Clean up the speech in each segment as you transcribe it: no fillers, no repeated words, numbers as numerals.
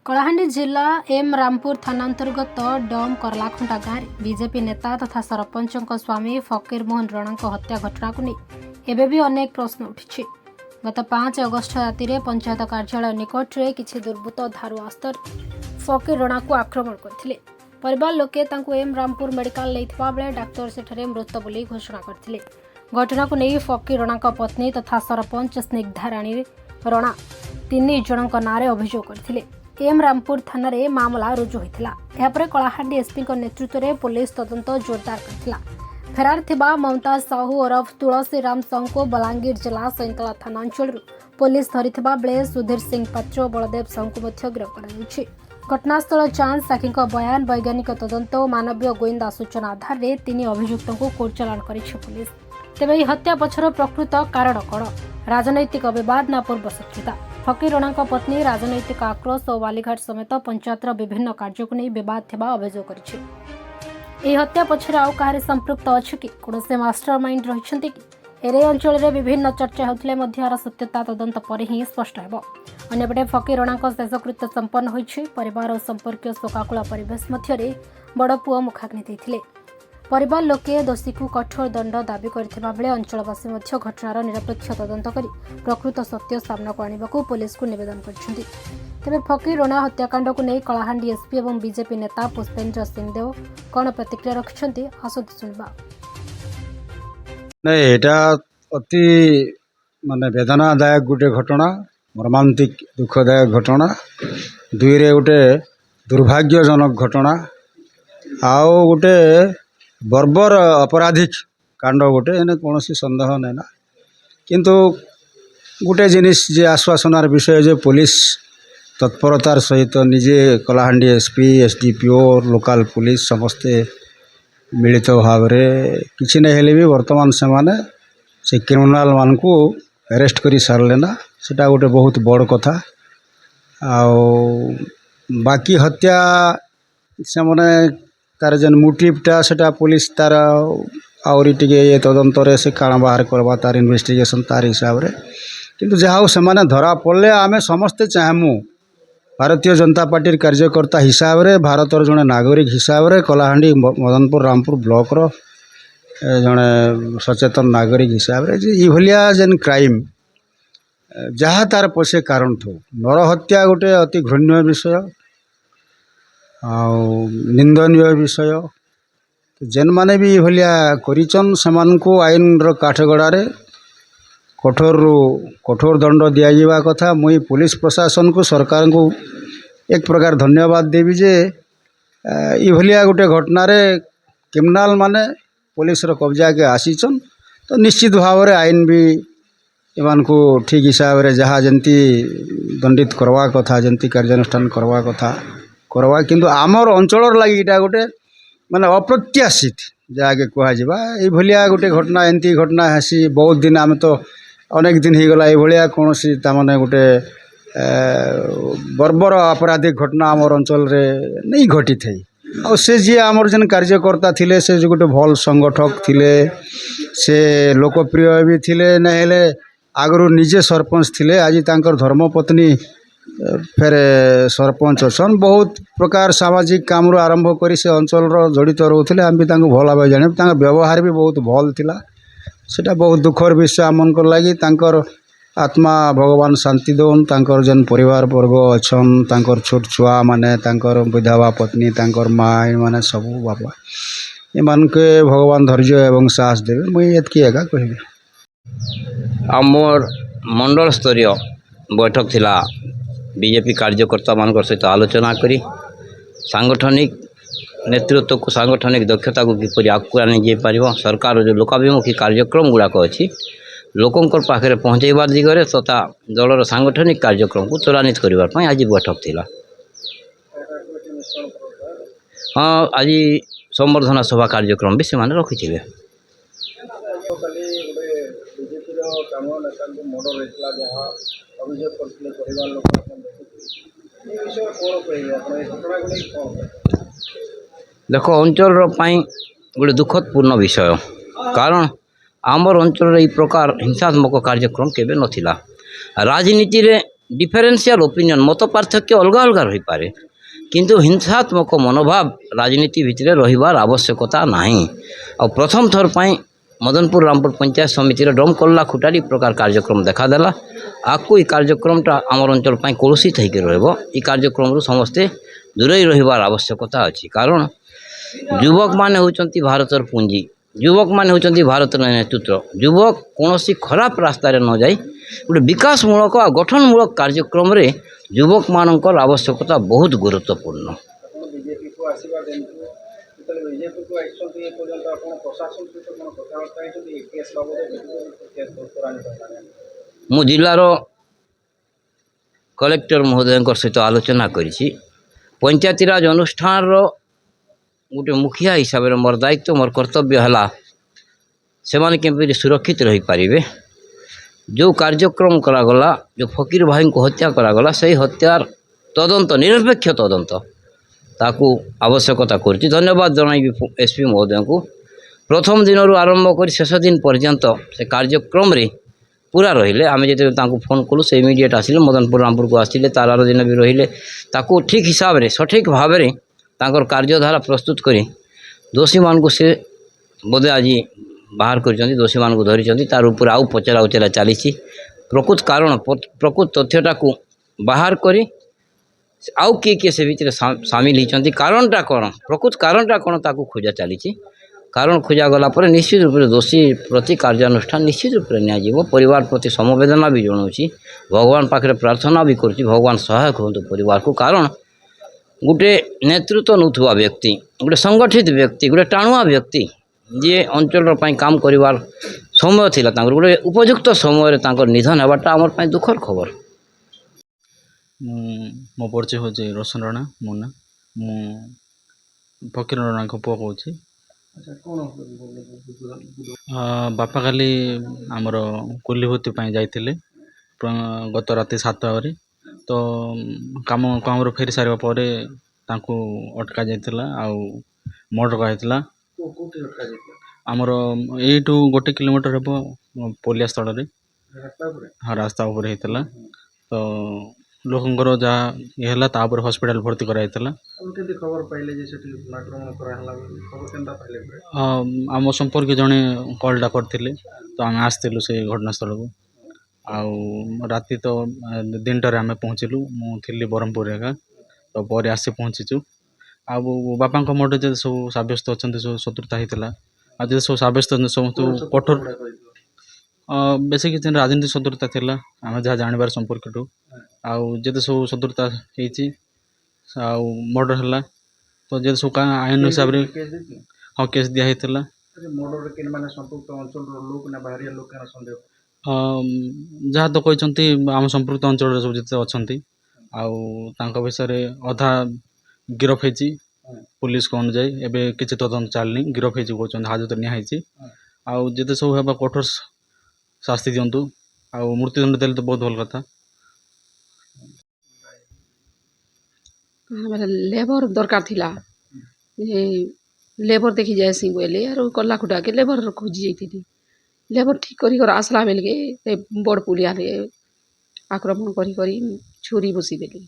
कलाहांडी जिला एम रामपुर थाना अंतर्गत डम करलाखुंटा गाँव बीजेपी नेता तथा सरपंच स्वामी फकीर मोहन रणा हत्या घटना को नहीं एबे भी अनेक प्रश्न उठी। गत 5 अगस्ट राति में पंचायत कार्यालय निकट में किसी दुर्बृत्त धारु अस्तर फकीर रणा को आक्रमण करथिले। परिवार लोके तांको एम रामपुर मेडिकल लेथिबा बेले डाक्टर सेठरे मृत बोली घोषणा करथिले। घटना को नहीं फकीर रणा पत्नी तथा सरपंच स्निग्धा राणी रणा 3 जनक नारे अभियोग करथिले। एम रामपुर थाना रे मामला रुजु होइथिला। यापर कलाहांडी एसपी नेतृत्व में पुलिस तदंत जोरदार करथिला। फेरार थिबा ममता साहू ओरफ तुलसी राम साहू को बलांगीर जिला सैंतला थाना अंचल पुलिस धरिथिबा बेले सुधीर सिंह पात्र और बलदेव साहू को मध्य गिरफ्त कराଯାଇଛି। घटनास्थल जांच साखी बयान वैज्ञानिक तदंत और मानवीय गोइंदा सूचना आधार में 3 अभियुक्तों को कोर्ट चालाण करिछि पुलिस। तेबे हत्या पछर प्रकृत कारण कौन? राजनैतिक विवाद ना पूर्व शत्रुता? फकीर रणा पत्नी राजनैतिक आक्रोश और बालीघाट समेत पंचायतर विभिन्न कार्य को नहीं विवाद थिबा अभियोग करिछि। एही हत्या पछरे आउ काहारे संपृक्त अछि कि कोनोसे मास्टर माइंड रहिछन्ति कि? एरे अंचल रे विभिन्न चर्चा होतले मध्य सत्यता तदंत पर ही स्पष्ट हेबो। अन्यपटे फकीर रणा शेषकृत्य संपन्न होइछि। परिवार और संपर्क शोकाकुल परिवेश मध्य बड़ पुओ मुखाग्नि दैथिले। परिवार लोके दोषी को कठोर दंड दाबी करथिबा बेले अंचलवासी मध्य घटनार निरपेक्ष तदंत करी प्रकृत सत्य सामना को आनिबाकू पुलिस को निवेदन करछन्ति। तेबे फकीर रणा हत्याकांड को नहीं कलाहांडी एसपी और बीजेपी नेता पुष्पेन्द्र सिंहदेव कौन प्रतिक्रिया रखिछन्ति आसुति सुनिबा। नहीं एटा अति माने वेदनादायक गोटे घटना, मर्मांतिक दुखदायक घटना, दुईरे गोटे दुर्भाग्यजनक घटना आओ गोटे बर्बर अपराधिक कांड गोटे एने कौन सन्देह नहीं ना। किंतु गोटे जिनिस जे आश्वासनार विषय जे पुलिस तत्परतार सहित निजे Kalahandi SP SDPO local police समस्ते मिलित भाव किसी नहीं हेले भी वर्तमान से क्रिमिनाल मान को अरेस्ट करी सारे ना सेटा गोटे बहुत बड़ कथा। बाकी हत्या से माने तार जेन मोटिवटा सेटा पुलिस तार आउरी टिके ये तदंतर से काण बाहर करवा तार इन्वेस्टिगेशन तार हिसाब रे। किंतु जहाँ से माने धरा पड़े आमे समस्ते चाहमु भारतीय जनता पार्टी कार्यकर्ता हिसाब रे भारतर जड़े नागरिक हिसाब रे कलाहांडी मदनपुर रामपुर ब्लॉक रो जड़े सचेतन नागरिक हिसाब रे जे भलिया जेन क्राइम जहाँ तार पछे कारण थो नरहत्या गोटे अति घृण्य विषय निंदनीय विषय। जेन माने भी भलिया करिचन समान को आईन रो काठगड़ारे कठोर दंड दिया जावा कथा। मुई पुलिस प्रशासन को सरकार को एक प्रकार धन्यवाद देवी जे इभलिया गोटे घटना रे क्रिमिनाल माने पुलिस रो कब्जा के आसीचन तो निश्चित भाव रे आईन भी एमान को ठीक हिसाब रे जहाँ जंती दंडित करवा कथा जंती कार्यानुष्ठान करवा कथा करवा। किंतु आमर अंचल लगी इटा गोटे माने अप्रत्याशित जहाँके कहुआ ये गोटे घटना एमती घटना हेसी बहुत दिन आम तो अनेक दिन हो गला ये कौन सी ताने गोटे बर्बर आपराधिक घटना आमर अंचल रे नहीं घटी थी। और से जी आमर जेन कार्यकर्ता थिले से जो गोटे भल संगठक थिले से लोकप्रिय भी थिले नहेले आगरू निजे सरपंच थिले आज तांकर धर्मपत्नी फेर सरपंच अछन बहुत प्रकार सामाजिक काम रो आरंभ करी से अंचल रो जड़ित रोथले। आम भी तांको भल भाव जाने तांका व्यवहार भी बहुत भल थिला। सेटा बहुत दुखर विषय आमन को लगी तांकर आत्मा भगवान शांति दौन। तांकर जन परिवार वर्ग अछन तांकर छोट छुआ माने तांकर विधवा पत्नी तांकर माँ माने सब बाबा एमान के भगवान धैर्य एवं साहस देवे मुई एतकी एका कहबी। आमर मंडल स्तरीय बैठक थिला बीजेपी कार्यकर्ता मान सहित आलोचना करी सांगठनिक नेतृत्व को सांगठनिक दक्षता को किपरि आगू आनी जापर सरकार जो लोकाभिमुखी कार्यक्रम गुड़ाक अच्छी लोकंर पाखे पहुँचेबार दिगरे तथा दलर सांगठनिक कार्यक्रम को त्वरान्वित करने आज बैठक थिला। हाँ आज संवर्धना सभा कार्यक्रम भी से रखी थे। देख अंचल गोटे दुखदपूर्ण विषय कारण आमर अंचल ये प्रकार हिंसात्मक कार्यक्रम केबे नथिला। राजनीति रे ডিফরেন্সিয়াল ওপিনিয়ন মত পার্থক্য অলগা অলগা রহিপারে কিন্তু হিংসাত্মক মনোভাব রাজনীতি ভিতরে রহিবার আবশ্যকতা ନାହିଁ ଆଉ ପ୍ରଥମ ଥର ପାଇଁ ମଦନପୁର ରାମପୁର ପଞ୍ଚାୟତ ସମିତିର ଡମକଲ୍ଲା ଖୁଟାଲି ପ୍ରକାର କାର୍ଯ୍ୟକ୍ରମ ଦେଖାଦେଲା ଆକୁ ଏ କାର୍ଯ୍ୟକ୍ରମଟା ଆମର ଅଞ୍ଚଳ ପାଇଁ କଳୁଷିତ ହେଇକି ରହିବ ଏ କାର୍ଯ୍ୟକ୍ରମରୁ ସମସ୍ତେ ଦୂରେଇ ରହିବାର ଆବଶ୍ୟକତା ଅଛି କାରଣ ଯୁବକମାନେ ହେଉଛନ୍ତି ଭାରତର ପୁଞ୍ଜି ଯୁବକମାନେ ହେଉଛନ୍ତି ଭାରତର ନେତୃତ୍ୱ ଯୁବକ କୌଣସି ଖରାପ ରାସ୍ତାରେ ନ ଯାଇ ଗୋଟେ ବିକାଶମୂଳକ ଆଉ ଗଠନମୂଳକ କାର୍ଯ୍ୟକ୍ରମରେ ଯୁବକମାନଙ୍କର ଆବଶ୍ୟକତା ବହୁତ ଗୁରୁତ୍ୱପୂର୍ଣ୍ଣ ବିଜେପିକୁ ଆସିବା ଦିନଠୁ ଯେତେବେଳେ ବିଜେପିକୁ ଆସିଛନ୍ତି ଏ ପର୍ଯ୍ୟନ୍ତ ଆପଣ ପ୍ରଶାସନ ସହିତ କ'ଣ କଥାବାର୍ତ୍ତା ହେଇଛନ୍ତି ଏ କେସ୍ ବାବଦରେ କେସ୍ ତ୍ୱରାନ୍ୱିତ ହେଲାଣି ମୁଁ ଜିଲ୍ଲାର କଲେକ୍ଟର ମହୋଦୟଙ୍କ ସହିତ ଆଲୋଚନା କରିଛି ପଞ୍ଚାୟତିରାଜ ଅନୁଷ୍ଠାନର ଗୋଟେ ମୁଖିଆ ହିସାବରେ ମୋର ଦାୟିତ୍ୱ ମୋର କର୍ତ୍ତବ୍ୟ ହେଲା ସେମାନେ କେମିତି ସୁରକ୍ଷିତ ରହିପାରିବେ ଯେଉଁ କାର୍ଯ୍ୟକ୍ରମ କରାଗଲା ଯେଉଁ ଫକୀର ଭାଇଙ୍କୁ ହତ୍ୟା କରାଗଲା ସେହି ହତ୍ୟାର ତଦନ୍ତ ନିରପେକ୍ଷ ତଦନ୍ତ ତାକୁ ଆବଶ୍ୟକତା କରୁଛି ଧନ୍ୟବାଦ ଜଣାଇବି ଏସ୍ପି ମହୋଦୟଙ୍କୁ ପ୍ରଥମ ଦିନରୁ ଆରମ୍ଭ କରି ଶେଷ ଦିନ ପର୍ଯ୍ୟନ୍ତ ସେ କାର୍ଯ୍ୟକ୍ରମରେ ପୁରା ରହିଲେ ଆମେ ଯେତେବେଳେ ତାଙ୍କୁ ଫୋନ୍ କଲୁ ସେ ଇମିଡ଼ିଏଟ୍ ଆସିଲେ ମଦନପୁର ରାମପୁରକୁ ଆସିଲେ ତାର ଆର ଦିନ ବି ରହିଲେ ତାକୁ ଠିକ୍ ହିସାବରେ ସଠିକ୍ ଭାବରେ ତାଙ୍କର କାର୍ଯ୍ୟଧାରା ପ୍ରସ୍ତୁତ କରି ଦୋଷୀମାନଙ୍କୁ ସେ ବୋଧେ ଆଜି ବାହାର କରିଛନ୍ତି ଦୋଷୀମାନଙ୍କୁ ଧରିଛନ୍ତି ତାର ଉପରେ ଆଉ ପଚରା ଉଚରା ଚାଲିଛି ପ୍ରକୃତ କାରଣ ପ୍ରକୃତ ତଥ୍ୟଟାକୁ ବାହାର କରି ଆଉ କିଏ କିଏ ସେ ଭିତରେ ସାମିଲ ହେଇଛନ୍ତି କାରଣଟା କ'ଣ ପ୍ରକୃତ କାରଣଟା କ'ଣ ତାକୁ ଖୋଜା ଚାଲିଛି କାରଣ ଖୋଜା ଗଲା ପରେ ନିଶ୍ଚିତ ରୂପରେ ଦୋଷୀ ପ୍ରତି କାର୍ଯ୍ୟାନୁଷ୍ଠାନ ନିଶ୍ଚିତ ରୂପରେ ନିଆଯିବ ପରିବାର ପ୍ରତି ସମବେଦନା ବି ଜଣାଉଛି ଭଗବାନ ପାଖରେ ପ୍ରାର୍ଥନା ବି କରୁଛି ଭଗବାନ ସହାୟକ ହୁଅନ୍ତୁ ପରିବାରକୁ କାରଣ ଗୋଟେ ନେତୃତ୍ୱ ନେଉଥିବା ବ୍ୟକ୍ତି ଗୋଟେ ସଂଗଠିତ ବ୍ୟକ୍ତି ଗୋଟେ ଟାଣୁଆ ବ୍ୟକ୍ତି ଯିଏ ଅଞ୍ଚଳର ପାଇଁ କାମ କରିବାର ସମୟ ଥିଲା ତାଙ୍କର ଗୋଟେ ଉପଯୁକ୍ତ ସମୟରେ ତାଙ୍କର ନିଧନ ହେବାଟା ଆମର ପାଇଁ ଦୁଃଖର ଖବର ମୋ ପରିଚୟ ହେଉଛି ରୋଶନ ରଣା ମୁନା ମୁଁ ଫକୀର ରଣାଙ୍କ ପୁଅ କହୁଛି ବାପା କାଲି ଆମର କୁଲିଭୂତି ପାଇଁ ଯାଇଥିଲେ ଗତ ରାତି 7 ତ କାମରୁ ଫେରି ସାରିବା ପରେ ତାଙ୍କୁ ଅଟକା ଯାଇଥିଲା ଆଉ ମର୍ଡର କରାଯାଇଥିଲା ଆମର ଏଇଠୁ 1 କିଲୋମିଟର ହେବ ପୋଲିଆ ସ୍ଥଳରେ ହଁ ରାସ୍ତା ଉପରେ ହେଇଥିଲା ତ ଲୋକଙ୍କର ଯାହା ଇଏ ହେଲା ତାପରେ ହସ୍ପିଟାଲ ଭର୍ତ୍ତି କରାଯାଇଥିଲା ଆମ ସମ୍ପର୍କୀୟ ଜଣେ କଲ୍ଟା କରିଥିଲେ ତ ଆମେ ଆସିଥିଲୁ ସେ ଘଟଣାସ୍ଥଳକୁ ଆଉ ରାତି ତ 3ଟାରେ ଆମେ ପହଞ୍ଚିଲୁ ମୁଁ ଥିଲି ବ୍ରହ୍ମପୁରରେ ଏକା ତ ପରେ ଆସି ପହଞ୍ଚିଛୁ ଆଉ ବାପାଙ୍କ ମର୍ଡର ଯଦି ସବୁ ସାବ୍ୟସ୍ତ ଅଛନ୍ତି ସବୁ ଶତ୍ରୁତା ହେଇଥିଲା ଆଉ ଯଦି ସବୁ ସାବ୍ୟସ୍ତ ଅଛନ୍ତି ସମସ୍ତଙ୍କୁ କଠୋର ବେଶୀ କିଛି ରାଜନୀତି ଶତ୍ରୁତା ଥିଲା ଆମେ ଯାହା ଜାଣିବାର ସମ୍ପର୍କଠୁ ଆଉ ଯେତେ ସବୁ ଶତ୍ରୁତା ହେଇଛି ଆଉ ମର୍ଡର ହେଲା ତ ଯେତେ ସବୁ ଆଇନ ହିସାବରେ ହଁ କେସ୍ ଦିଆ ହେଇଥିଲା ଯାହା ତ କହିଛନ୍ତି ଆମ ସମ୍ପୃକ୍ତ ଅଞ୍ଚଳରେ ସବୁ ଯେତେ ଅଛନ୍ତି ଆଉ ତାଙ୍କ ବିଷୟରେ ଅଧା ଗିରଫ ହେଇଛି ପୁଲିସଙ୍କ ଅନୁଯାୟୀ ଏବେ କିଛି ତଦନ୍ତ ଚାଲିନି ଗିରଫ ହେଇଛି କହୁଛନ୍ତି ହାଜତରେ ନିଆ ହେଇଛି ଆଉ ଯେତେ ସବୁ ହେବା କଠୋର ଶାସ୍ତି ଦିଅନ୍ତୁ ଆଉ ମୃତ୍ୟୁଦଣ୍ଡ ଦେଲେ ତ ବହୁତ ଭଲ କଥା हमारे लेबर दरकार थिला ये लेबर देखी जाएसी बोले यार कल्ला खुटा के लेबर खोजी जाती लेबर ठीक करी कर आसला बेल के बड़ पुलिया रे आक्रमण करी छुरी बसी देली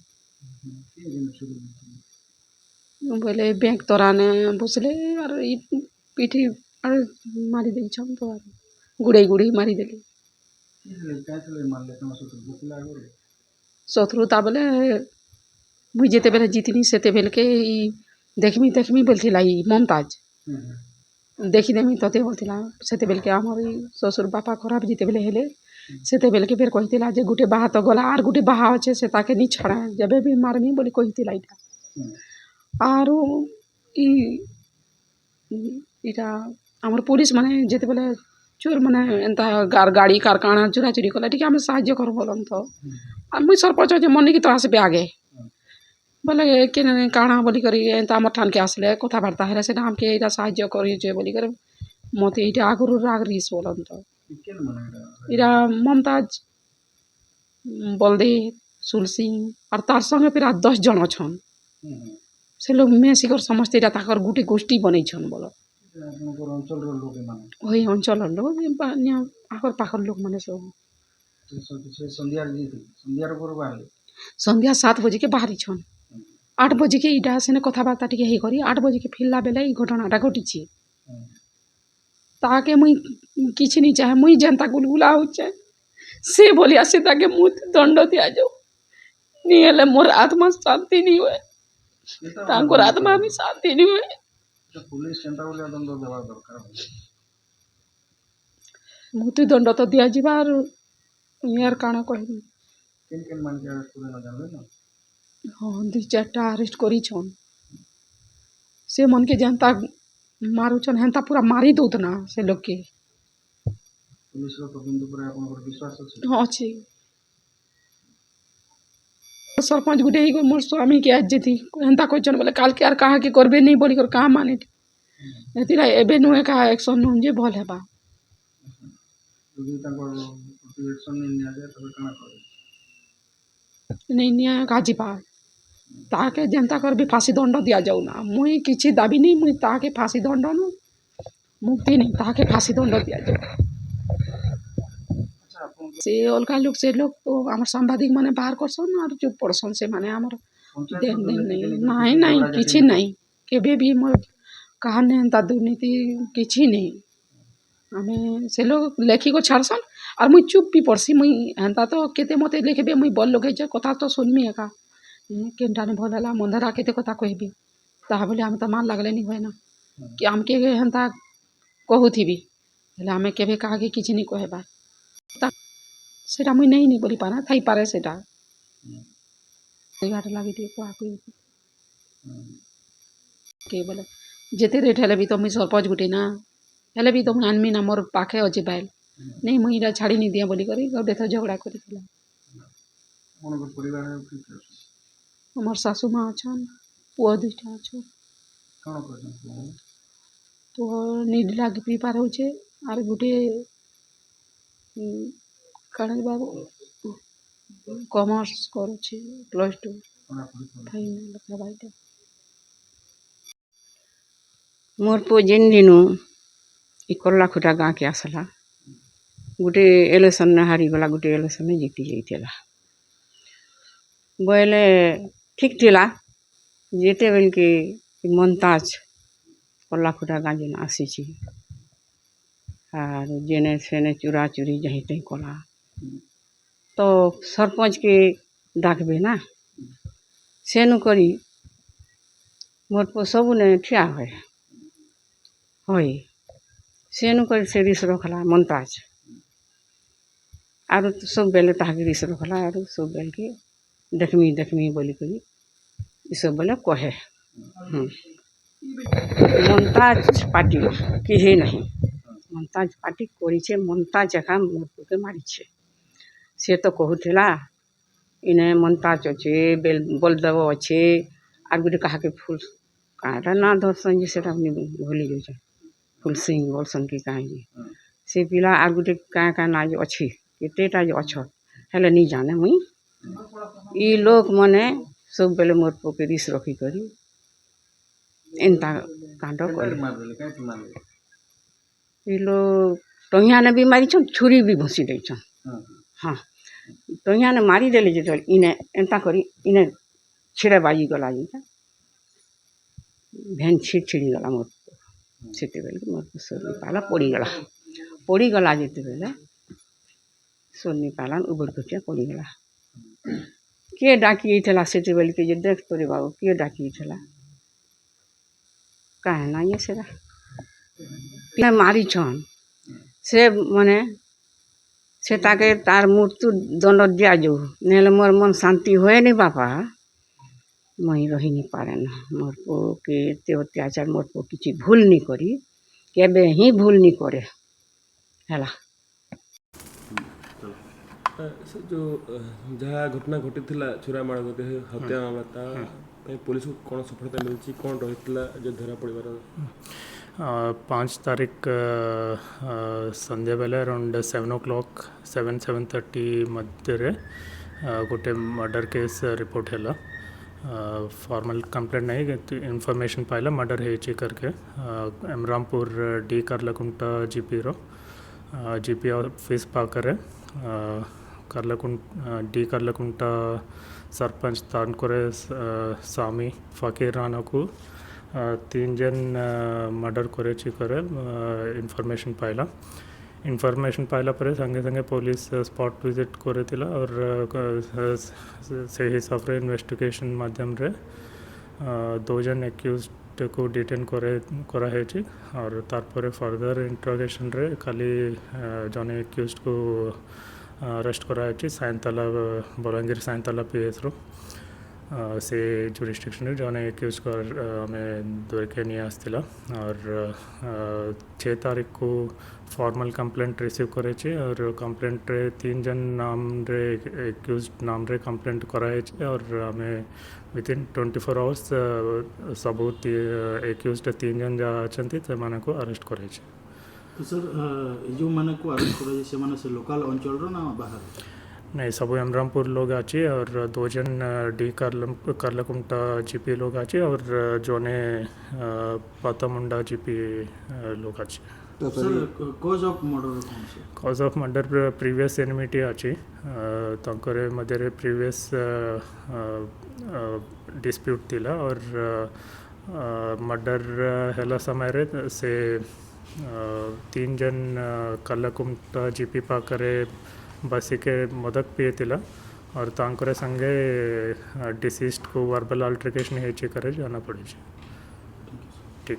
बोले बैंक तराने बसले और पीठी और मारी दे छम तो गुड़े मारी देली शत्रुता बोले मुई जेते बेले जीतनी सेते बेल के देखमी बोलथिला ई ममताज देखिदेमी तते बोलथिला सेते बेल के हमर ससुर बापा खराब जेते बेले हेले सेते बेल के फेर कहिथिला जे गुटे बाहा तो गला आर गुटे बाहा अच्छे से ताके नी छड़ा जबे भी मारमी बोली कहिथिला इटा आरो इटा हमर पुलिस माने जेते बेले चोर माने एंता गाड़ी कारखाना चोरा चोरी कला ठीक हम साहाय्य कर बोलन तो आ मुई सरपंच जे मनी की तो आसबे आगे बोले के काଣା बोली करी एंता हमर ठान के आसले कथाबार्ता हेले सेटा हमके एटा साहाय्य करी जे बोली कर मते एटा आगरु राग रिस बोलन तो इरा ममताज बलदे सुलसिंह और तार संगे फिर 10 जन छन से लोग मेसिकर समस्त एटा ताकर गुटे गोष्ठी बनै छन बोलो ओही अंचल लोग आखर पाखर लोग माने सब ସେ ସନ୍ଧ୍ୟାରେ ଯାଇଥିଲି ସନ୍ଧ୍ୟାର ପରେ ବାହାରିଲେ ସନ୍ଧ୍ୟା 7 बजे के बाहरी छन 8 बजे के इटा सेने कथाबार्ता टिके हे करी 8 बजे के फिरला बेले ई घटनाटा घटिछि ताके मुई किछि नहीं चाहे मुई जनता गुलगुला होचे से बोली आसे ताके मुत दंड दिया जाओ नहीं हेले मोर आत्मा शांति नहीं हुए तांकर आत्मा भी शांति नहीं हुए पुलिस କେନ୍ତା ଭଳିଆ ଦଣ୍ଡ ଦେବା ଦରକାର मुति दंड तो दिया जिबार यार काना कहबी କେନ୍ କେନ୍ ମାନକେ ଆରେଷ୍ଟ କରି ନ ଜାଣିଲେ ନା हाँ 2-4टा अरेस्ट करी छन से मन के जनता मारू छन हेंता पूरा मारी दउत ना से लोग के ପୁଲିସର ତଦନ୍ତ ଉପରେ ଆପଣଙ୍କର ବିଶ୍ୱାସ ଅଛି हाँ अच्छी सरपंच गुटे ही मोर स्वामी के आज जेती हेंता कहछन बोले काल के यार कहा के करबे नहीं बोली कर कहा माने एतिरा एबे नुए का एक्शन नु जे भल हेबा ଯଦି ତାଙ୍କର ପ୍ରତି ଆକ୍ସନ୍ ନେଇ ନିଆଯାଏ ତେବେ କାଣା କରିବେ नहीं निया गाजीबा ताके जनता कर भी फांसी दंड दिया जाऊ ना मुई किछि दाबी नहीं मुई ताके फांसी दंड नु मुक्ति नहीं ताके फांसी दंड दिया जाऊ ଆଚ୍ଛା ଆପଣ से अलगा लोग से लोग तो हमर सांबादिक माने बाहर करसन और जो पड़सन से माने हमर देन देन नहीं नहीं किछि नहीं केबे भी मोर कहाने एंता दुर्नीति किछि नहीं हमें से लोग लेखी को छाड़सन और मुई चुप भी पड़सी मुई हेंता तो केते मते लिखबे मुई बल लगे जे कथा तो सुनमी एका केनटा ने भल हला मंदरा केते कथा कहबी ता बोले हम तो मान लागले नहीं होय ना कि हम के हेंता कहूथिबी हेले हमें केबे काहा के किछि नहीं कहबा ता सेटा मुई नहीं बोली पाना थाई पारे सेटा गाट लागी दिए को आकु के बोले जेते रेट हेले भी तो मुई सरपंच गुटे ना हेले भी तो मुई आनमी ना मोर पाखे अछि बाइल नहीं मुई इरा छाड़ी नहीं दिया बोली करी गबे तो झगड़ा करिथिला ଆପଣଙ୍କ ପରିବାରରେ କିଏ କିଏ ଅଛନ୍ତି हमर सासू माँ अछन पुआ 2टा अछन କ'ଣ କରିଛନ୍ତି तो नीड लागी प्रिपेयर होचे आर गुटे काण बाबू कॉमर्स करूचे +2 ପଢ଼ାପଢ଼ି କର फाइनल भाईटा मोर पुଅ ଯେନ୍ ଦିନୁ ଇ କର୍ଲାଖୁଟା ଗାଁକେ ଆସଲା ଗୁଟେ ଇଲେକ୍ସନ୍ରେ ହାରିଗଲା ଗୁଟେ ଇଲେକ୍ସନ୍ରେ ଜିତି ଯାଇଥିଲା ବୋଇଲେ ଠିକ୍ ଥିଲା ଯେତେବେଲ୍କେ ମନ୍ତାଜ କର୍ଲାଖୁଟା ଗାଁ ଯେନ୍ ଆସିଛି ଆରୁ ଯେନେ ସେନେ ଚୁରା ଚୁରି ଯାହିଁ ତାହିଁ କଲା ତ ସରପଞ୍ଚକେ ଡାକବେ ନା ସେନୁ କରି ମୋର୍ ପୁଅ ସବୁନେ ଠିଆ ହୁଏ হয় সেনু করে সে রিস রখলা মন্তাজ আর সব বেলে তাহাকে রিস রখলা আর সব বেলকে দেখমি বলি করি এসব বেলে কহে মন্তাজ পার্টি কিহে নাহি মন্তাজ পার্টি করিছে মন্তাজ একা মোরপুকে মারিছে সে তো কহুলা ইনে মন্তাজ অছে বলদেব অছে আর গোটে কাহাকে ফুল কাটা না ধরসন যে সেটা আপনি ভুলি যাচ্ছেন ফুল সিং বলসন কি কাহিଁକି ସେ ପିଲା ଆର୍ ଗୁଟେ କାଁ କାଁ ନା ଯେ ଅଛି କେତେଟା ଯେ ଅଛ ହେଲେ ନି ଜାନେ ମୁଇଁ ଇ ଲୋକମାନେ ସବୁବେଲେ ମୋର୍ ପୁଅକେ ରିସ୍ ରଖିକରି ଏନ୍ତା କାଣ୍ଡ କଲେ ମାରିଦେଲେ କାହିଁକି ମାରିଲେ ଇ ଲୋକ୍ ଟହିଆନେ ବି ମାରିଛନ୍ ଛୁରୀ ବି ଘଷି ଦେଇଛନ୍ ହଁ ଟହିଆନେ ମାରିଦେଲେ ଯେତେବେଳେ ଇନେ ଏନ୍ତା କରି ଇନେ ଛିଡ଼େ ବାଜିଗଲା ଯେନ୍ତା ଭେନ୍ ଛିଡ଼ିଗଲା ମୋର୍ ସେତେବେଲେ ମୋର୍ ସୋନି ପାଲା ପଡ଼ିଗଲା ଯେତେବେଲେ ସୋନି ପାଲା ଉବର କଟିଆ ପଡ଼ିଗଲା କିଏ ଡାକି ହେଇଥିଲା ସେତେବେଲେ ଯେ ଦେଖ ତୋରେ ବାବୁ କିଏ ଡାକି ହେଇଥିଲା କାହିଁ ନା ଇଏ ସେଟା ପିଲା ମାରିଛନ୍ ସେ ମାନେ ସେ ତାକେ ତାର୍ ମୃତ୍ୟୁ ଦଣ୍ଡ ଦିଆଯାଉ ନହେଲେ ମୋର୍ ମନ ଶାନ୍ତି ହୁଏନି ବାପା ମୁଇଁ ରହି ନି ପାରେ ନା ମୋର୍ ପୁଅକେ ଏତେ ଅତ୍ୟାଚାର ମୋର୍ ପୁଅ କିଛି ଭୁଲ ନି କରି କେବେ ହିଁ ଭୁଲ ନି करे ହେଲା ସେ ଯେଉଁ ଯାହା ଘଟଣା ଘଟିଥିଲା ଛୁରାମାଳ ହତ୍ୟା ମାମଲା ତା ପାଇଁ ପୋଲିସକୁ କ'ଣ ସଫଳତା ମିଳିଛି କ'ଣ ରହିଥିଲା ଯେ ଧରା ପଡ଼ିବାର 5 तारीख संध्या बेले अराउंड 7:30 मध्य गोटे मर्डर केस रिपोर्ट है फॉर्मल कंप्लेंट नहीं इनफॉर्मेशन पाइला मर्डर है करके एमरामपुर डी कर्लकुंटा जीपी ऑफिस पाकर डी कर्लकुंटा सरपंच तानकोरे स्वामी फकीर राणा को 3 जन मर्डर करे इनफॉर्मेशन पाइला पर संगे संगे पुलिस स्पॉट विजिट करे और से हिसाब रे इन्वेस्टिगेशन माध्यम रे 2 जन एक्यूज्ड को डिटेन करा है और तारपर फर्दर इंट्रोगेशन रे खाली जने एक्यूज्ड को अरेस्ट करा है साइनताला बलांगीर साइनताला पीएस रो से जुरिस्डिक्शन जने एक्यूज को हमें धरके नहीं आसला और 6 तारीख को फॉर्मल कंप्लेंट रिसीव करे और कंप्लेंट रे 3 जन नाम रे एक्यूज नाम रे कंप्लेंट करा है और हमें विदिन 24 आवर्स सब एक्यूज 3 जन जहाँ अच्छा से को अरेस्ट करे। तो सर जो माने को अरेस्ट करे से माने से लोकल अंचल रो ना बाहर नहीं सब एमरामपुर लोग आचे और 2 जन डी कर्लकुंटा जीपी लोग आचे और जोने पतामुंडा जीपी लोग आचे। तो सर कॉज ऑफ मर्डर कौन से cause of murder previous enmity आची तंकरे मध्य प्रीवियस डिस्प्यूट थिला और मर्डर हेला समय रे से 3 जन कर्लकुंटा जीपी पाकरे बसी के मदक पिए थिला और तांकरे संगे डिसीज्ड को वर्बल अल्टरकेशन हे करे जाना पड़े ठीक।